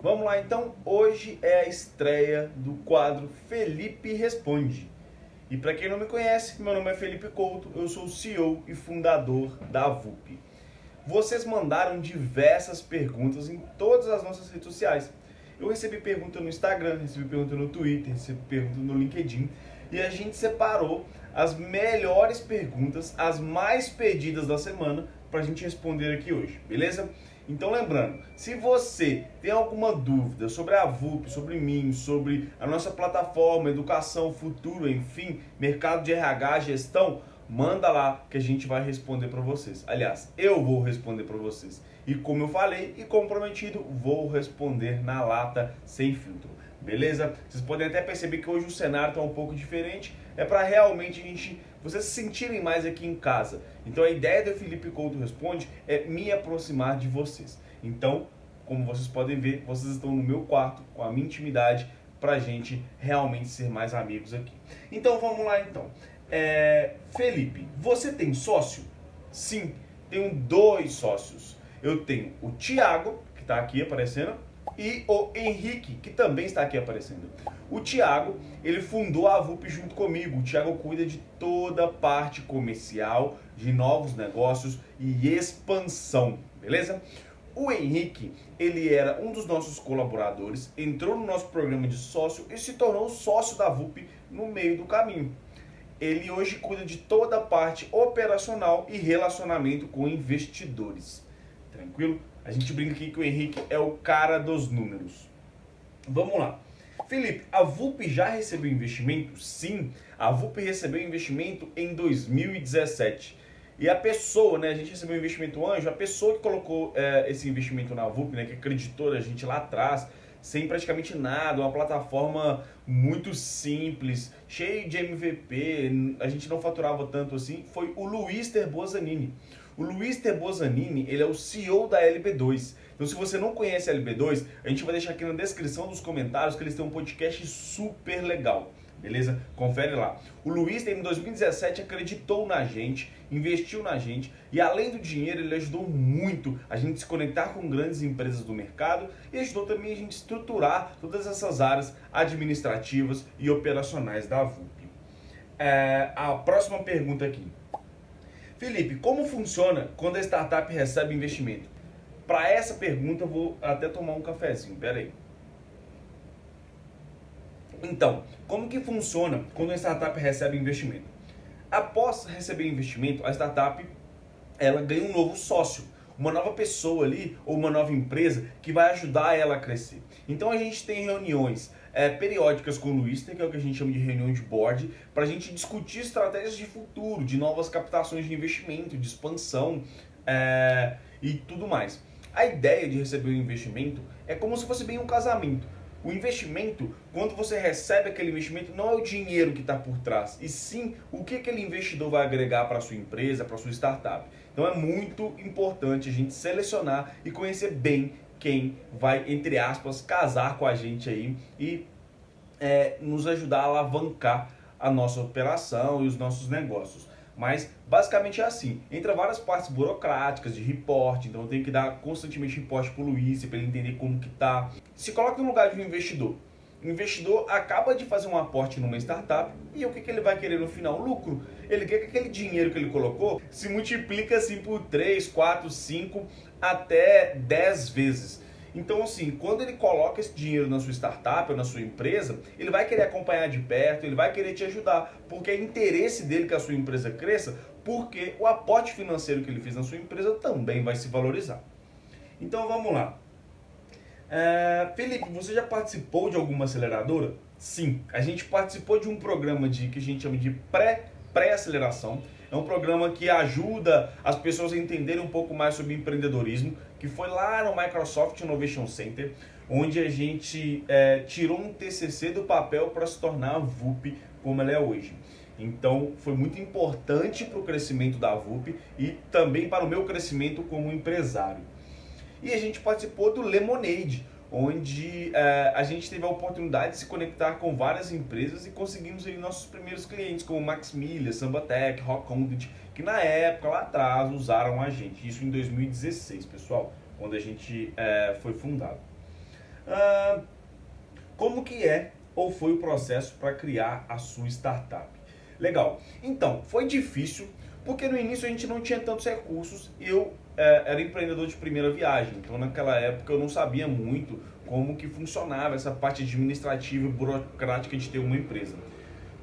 Vamos lá então, hoje é a estreia do quadro Felipe Responde. E para quem não me conhece, meu nome é Felipe Couto, eu sou o CEO e fundador da VUP. Vocês mandaram diversas perguntas em todas as nossas redes sociais. Eu recebi pergunta no Instagram, recebi pergunta no Twitter, recebi pergunta no LinkedIn e a gente separou as melhores perguntas, as mais pedidas da semana para a gente responder aqui hoje, beleza? Então lembrando, se você tem alguma dúvida sobre a VUP, sobre mim, sobre a nossa plataforma, educação, futuro, enfim, mercado de RH, gestão, manda lá que a gente vai responder para vocês. Aliás, eu vou responder para vocês. E como eu falei e como prometido, vou responder na lata, sem filtro. Beleza? Vocês podem até perceber que hoje o cenário está um pouco diferente. É para realmente vocês se sentirem mais aqui em casa. Então a ideia do Felipe Couto Responde é me aproximar de vocês. Então, como vocês podem ver, vocês estão no meu quarto, com a minha intimidade, para a gente realmente ser mais amigos aqui. Então vamos lá então. Felipe, você tem sócio? Sim, tenho 2 sócios. Eu tenho o Thiago, que está aqui aparecendo, e o Henrique, que também está aqui aparecendo. O Thiago, ele fundou a VUP junto comigo. O Thiago cuida de toda a parte comercial, de novos negócios e expansão, beleza? O Henrique, ele era um dos nossos colaboradores, entrou no nosso programa de sócio e se tornou sócio da VUP no meio do caminho. Ele hoje cuida de toda a parte operacional e relacionamento com investidores. Tranquilo? A gente brinca aqui que o Henrique é o cara dos números. Vamos lá. Felipe, a VUP já recebeu investimento? Sim, a VUP recebeu investimento em 2017. E a pessoa, né, a gente recebeu um investimento anjo, a pessoa que colocou esse investimento na VUP, né, que acreditou na gente lá atrás, sem praticamente nada, uma plataforma muito simples, cheia de MVP, a gente não faturava tanto assim, foi o Luiz Terbozanini. O Luiz Terbozanini, ele é o CEO da LB2. Então, se você não conhece a LB2, a gente vai deixar aqui na descrição dos comentários que eles têm um podcast super legal. Beleza? Confere lá. O Luiz, em 2017, acreditou na gente, investiu na gente e, além do dinheiro, ele ajudou muito a gente se conectar com grandes empresas do mercado e ajudou também a gente estruturar todas essas áreas administrativas e operacionais da VUP. A próxima pergunta aqui. Felipe, como funciona quando a startup recebe investimento? Para essa pergunta, eu vou até tomar um cafezinho. Pera aí. Então, como que funciona quando a startup recebe investimento? Após receber investimento, a startup ela ganha um novo sócio, uma nova pessoa ali, ou uma nova empresa que vai ajudar ela a crescer. Então a gente tem reuniões periódicas com o Luiz, que é o que a gente chama de reunião de board, para a gente discutir estratégias de futuro, de novas captações de investimento, de expansão e tudo mais. A ideia de receber um investimento é como se fosse bem um casamento. O investimento, quando você recebe aquele investimento, não é o dinheiro que está por trás, e sim o que aquele investidor vai agregar para a sua empresa, para a sua startup. Então é muito importante a gente selecionar e conhecer bem quem vai, entre aspas, casar com a gente aí e nos ajudar a alavancar a nossa operação e os nossos negócios. Mas basicamente é assim, entra várias partes burocráticas de report, então eu tenho que dar constantemente report para o Luiz, para ele entender como que tá. Se coloca no lugar de um investidor. O investidor acaba de fazer um aporte numa startup e o que ele vai querer no final? Lucro. Ele quer que aquele dinheiro que ele colocou se multiplique assim por 3, 4, 5 até 10 vezes. Então, assim, quando ele coloca esse dinheiro na sua startup ou na sua empresa, ele vai querer acompanhar de perto, ele vai querer te ajudar, porque é interesse dele que a sua empresa cresça, porque o aporte financeiro que ele fez na sua empresa também vai se valorizar. Então, vamos lá. Felipe, você já participou de alguma aceleradora? Sim, a gente participou de um programa que a gente chama de pré-aceleração. É um programa que ajuda as pessoas a entenderem um pouco mais sobre empreendedorismo, que foi lá no Microsoft Innovation Center, onde a gente tirou um TCC do papel para se tornar a VUP como ela é hoje. Então, foi muito importante para o crescimento da VUP e também para o meu crescimento como empresário. E a gente participou do Lemonade, onde a gente teve a oportunidade de se conectar com várias empresas e conseguimos aí nossos primeiros clientes, como Max Milha, Sambatec, Rock Content, que na época, lá atrás, usaram a gente. Isso em 2016, pessoal, quando a gente foi fundado. Como que é ou foi o processo para criar a sua startup? Legal. Então, foi difícil porque no início a gente não tinha tantos recursos e eu era empreendedor de primeira viagem. Então, naquela época eu não sabia muito como que funcionava essa parte administrativa e burocrática de ter uma empresa.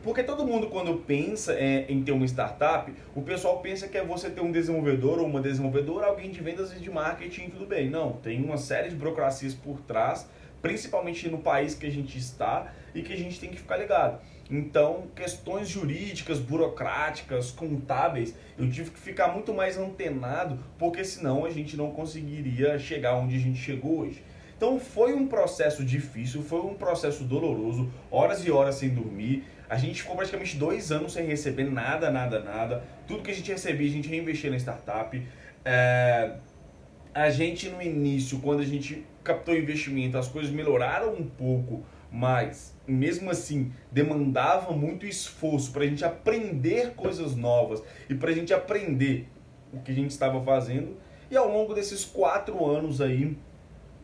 Porque todo mundo, quando pensa em ter uma startup, o pessoal pensa que é você ter um desenvolvedor ou uma desenvolvedora, alguém de vendas e de marketing, tudo bem. Não, tem uma série de burocracias por trás, principalmente no país que a gente está e que a gente tem que ficar ligado. Então, questões jurídicas, burocráticas, contábeis, eu tive que ficar muito mais antenado, porque senão a gente não conseguiria chegar onde a gente chegou hoje. Então foi um processo difícil, foi um processo doloroso, horas e horas sem dormir. A gente ficou praticamente 2 anos sem receber nada, nada, nada. Tudo que a gente recebia, a gente reinvestia na startup. A gente no início, quando a gente captou investimento, as coisas melhoraram um pouco, mas mesmo assim demandava muito esforço para a gente aprender coisas novas e para a gente aprender o que a gente estava fazendo. E ao longo desses 4 anos aí,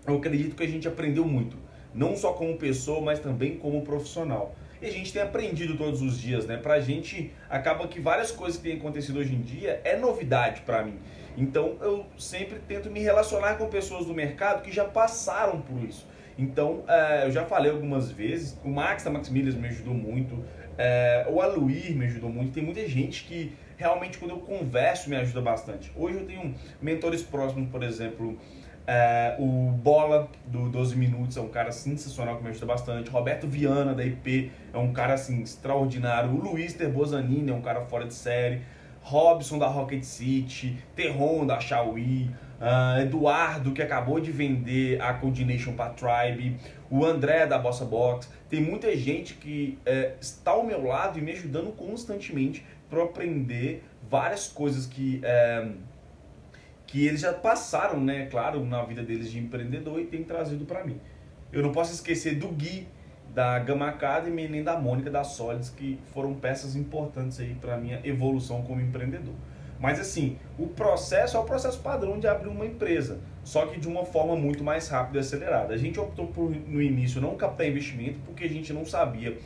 eu acredito que a gente aprendeu muito, não só como pessoa, mas também como profissional. E a gente tem aprendido todos os dias, né? Pra gente, acaba que várias coisas que têm acontecido hoje em dia é novidade pra mim. Então eu sempre tento me relacionar com pessoas do mercado que já passaram por isso. Então, eu já falei algumas vezes, o Max da Max Milhas me ajudou muito, o Aluir me ajudou muito, tem muita gente que realmente quando eu converso me ajuda bastante. Hoje eu tenho mentores próximos, por exemplo, o Bola, do 12 Minutos, é um cara sensacional que me ajuda bastante. Roberto Viana, da IP, é um cara assim, extraordinário. O Luiz Terbozanini é um cara fora de série. Robson, da Rocket City. Terron, da Xiaomi. Eduardo, que acabou de vender a Coordination para Tribe. O André, da Bossa Box. Tem muita gente que está ao meu lado e me ajudando constantemente para aprender várias coisas que eles já passaram, né, claro, na vida deles de empreendedor e tem trazido para mim. Eu não posso esquecer do Gui, da Gama Academy, nem da Mônica, da Solids, que foram peças importantes aí para minha evolução como empreendedor. Mas assim, o processo é o processo padrão de abrir uma empresa, só que de uma forma muito mais rápida e acelerada. A gente optou por, no início, não captar investimento, porque a gente não sabia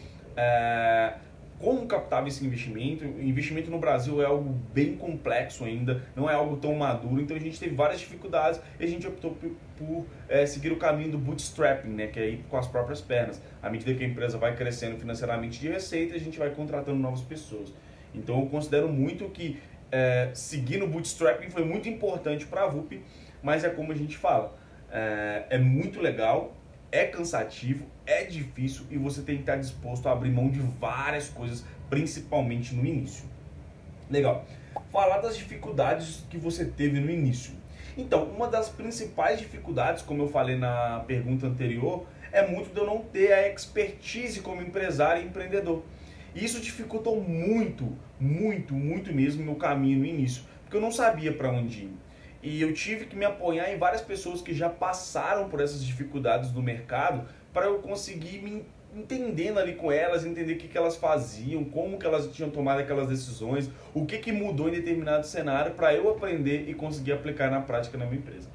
como captava esse investimento. O investimento no Brasil é algo bem complexo ainda, não é algo tão maduro, então a gente teve várias dificuldades e a gente optou por seguir o caminho do bootstrapping, né, que é ir com as próprias pernas. À medida que a empresa vai crescendo financeiramente de receita, a gente vai contratando novas pessoas. Então eu considero muito que seguir no bootstrapping foi muito importante para a VUP, mas é como a gente fala, é muito legal, é cansativo, é difícil e você tem que estar disposto a abrir mão de várias coisas, principalmente no início. Legal. Falar das dificuldades que você teve no início. Então, uma das principais dificuldades, como eu falei na pergunta anterior, é muito de eu não ter a expertise como empresário e empreendedor. E isso dificultou muito, muito, muito mesmo meu caminho no início, porque eu não sabia para onde ir. E eu tive que me apoiar em várias pessoas que já passaram por essas dificuldades do mercado para eu conseguir me entendendo ali com elas, entender o que elas faziam, como que elas tinham tomado aquelas decisões, o que mudou em determinado cenário para eu aprender e conseguir aplicar na prática na minha empresa.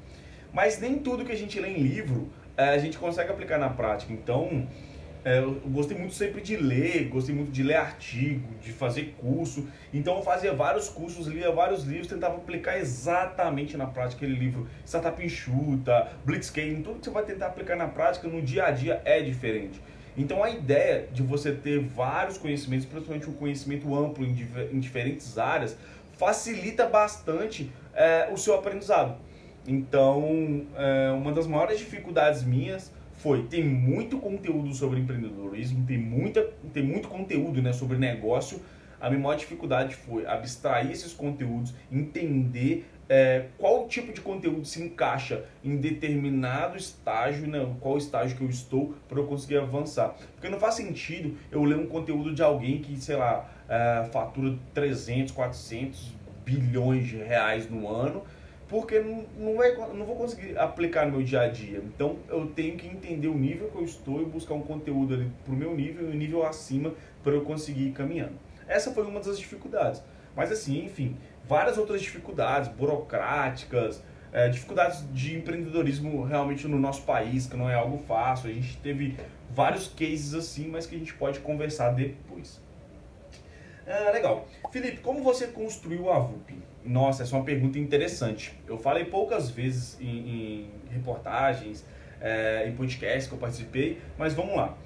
Mas nem tudo que a gente lê em livro a gente consegue aplicar na prática. Então, eu gostei muito sempre de ler, gostei muito de ler artigo, de fazer curso. Então eu fazia vários cursos, lia vários livros, tentava aplicar exatamente na prática aquele livro. Startup Enxuta, Blitzscaling, tudo que você vai tentar aplicar na prática no dia a dia é diferente. Então a ideia de você ter vários conhecimentos, principalmente um conhecimento amplo em diferentes áreas, facilita bastante o seu aprendizado. Então, uma das maiores dificuldades minhas tem muito conteúdo sobre empreendedorismo, tem muito conteúdo, né, sobre negócio. A minha maior dificuldade foi abstrair esses conteúdos, entender qual tipo de conteúdo se encaixa em determinado estágio, né, qual estágio que eu estou para eu conseguir avançar. Porque não faz sentido eu ler um conteúdo de alguém que, sei lá, fatura 300, 400 bilhões de reais no ano, porque não vou conseguir aplicar no meu dia a dia. Então eu tenho que entender o nível que eu estou e buscar um conteúdo ali para o meu nível e um nível acima para eu conseguir ir caminhando. Essa foi uma das dificuldades. Mas assim, enfim, várias outras dificuldades burocráticas, dificuldades de empreendedorismo realmente no nosso país, que não é algo fácil. A gente teve vários cases assim, mas que a gente pode conversar depois. Legal. Felipe, como você construiu a VUP? Nossa, essa é uma pergunta interessante. Eu falei poucas vezes em reportagens, em podcasts que eu participei, mas vamos lá.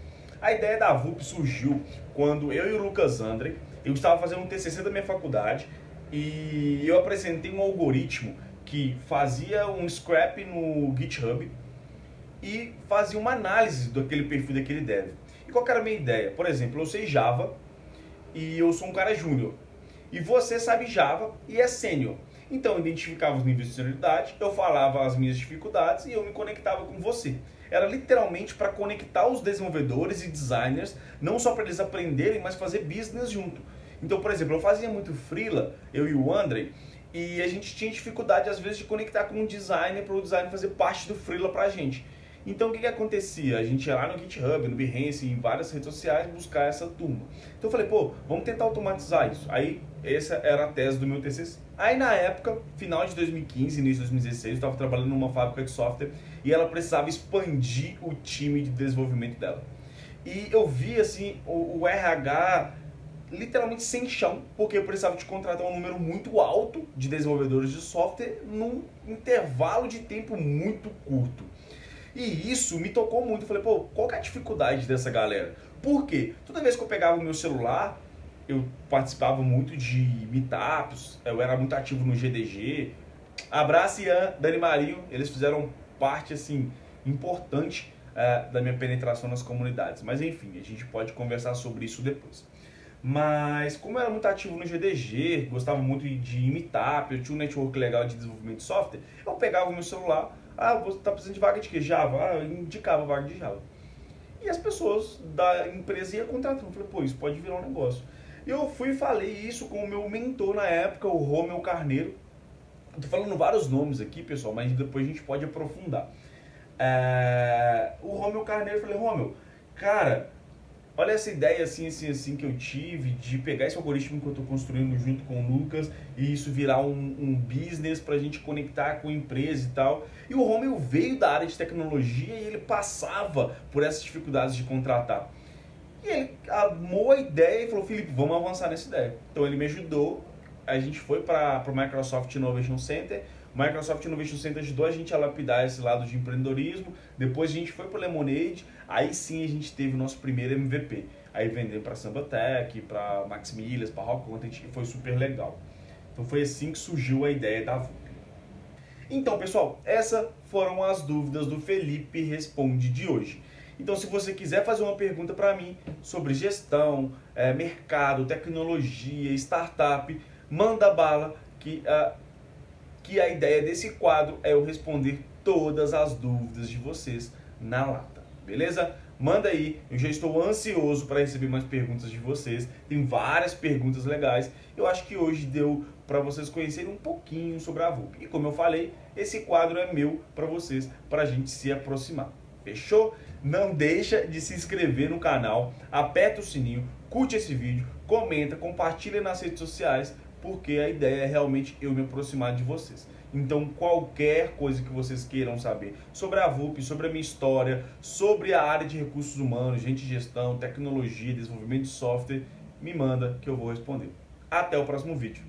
A ideia da VUP surgiu quando eu e o Lucas André, eu estava fazendo um TCC da minha faculdade e eu apresentei um algoritmo que fazia um scrap no GitHub e fazia uma análise daquele perfil daquele dev. E qual que era a minha ideia? Por exemplo, eu sei Java e eu sou um cara júnior. E você sabe Java e é sênior. Então eu identificava os níveis de senioridade, eu falava as minhas dificuldades e eu me conectava com você. Era literalmente para conectar os desenvolvedores e designers, não só para eles aprenderem, mas fazer business junto. Então, por exemplo, eu fazia muito freela, eu e o André, e a gente tinha dificuldade às vezes de conectar com um designer para o designer fazer parte do freela para a gente. Então o que acontecia? A gente ia lá no GitHub, no Behance, em várias redes sociais buscar essa turma. Então eu falei, pô, vamos tentar automatizar isso. Aí essa era a tese do meu TCC. Aí na época, final de 2015, início de 2016, eu estava trabalhando numa fábrica de software e ela precisava expandir o time de desenvolvimento dela. E eu vi assim, o RH literalmente sem chão, porque eu precisava de contratar um número muito alto de desenvolvedores de software num intervalo de tempo muito curto. E isso me tocou muito. Eu falei, pô, qual que é a dificuldade dessa galera? Por quê? Toda vez que eu pegava o meu celular, eu participava muito de meetups, eu era muito ativo no GDG. Abraço, Ian, Dani Marinho, eles fizeram parte, assim, importante da minha penetração nas comunidades. Mas enfim, a gente pode conversar sobre isso depois. Mas como eu era muito ativo no GDG, gostava muito de meetup, eu tinha um network legal de desenvolvimento de software, eu pegava o meu celular, você tá precisando de vaga de quê? Java? Eu indicava vaga de Java. E as pessoas da empresa iam contratando. Eu falei, pô, isso pode virar um negócio. E eu fui e falei isso com o meu mentor na época, o Romeu Carneiro. Eu tô falando vários nomes aqui, pessoal, mas depois a gente pode aprofundar. O Romeu Carneiro, eu falei, Romeu, cara, olha essa ideia assim que eu tive de pegar esse algoritmo que eu estou construindo junto com o Lucas e isso virar um business para a gente conectar com a empresa e tal. E o Romeu veio da área de tecnologia e ele passava por essas dificuldades de contratar. E ele amou a ideia e falou, Felipe, vamos avançar nessa ideia. Então ele me ajudou, a gente foi para o Microsoft Innovation Center. O Microsoft Innovation Center ajudou a gente a lapidar esse lado de empreendedorismo. Depois a gente foi para o Lemonade. Aí sim a gente teve o nosso primeiro MVP. Aí vendemos para Sambatec, para Max Milhas, para Rock Content, e foi super legal. Então foi assim que surgiu a ideia da VUP. Então, pessoal, essas foram as dúvidas do Felipe Responde de hoje. Então, se você quiser fazer uma pergunta para mim sobre gestão, mercado, tecnologia, startup, manda bala que a ideia desse quadro é eu responder todas as dúvidas de vocês na lata, beleza? Manda aí, eu já estou ansioso para receber mais perguntas de vocês, tem várias perguntas legais, eu acho que hoje deu para vocês conhecerem um pouquinho sobre a VUP. E como eu falei, esse quadro é meu para vocês, para a gente se aproximar, fechou? Não deixa de se inscrever no canal, aperta o sininho, curte esse vídeo, comenta, compartilha nas redes sociais, porque a ideia é realmente eu me aproximar de vocês. Então, qualquer coisa que vocês queiram saber sobre a VUP, sobre a minha história, sobre a área de recursos humanos, gente de gestão, tecnologia, desenvolvimento de software, me manda que eu vou responder. Até o próximo vídeo.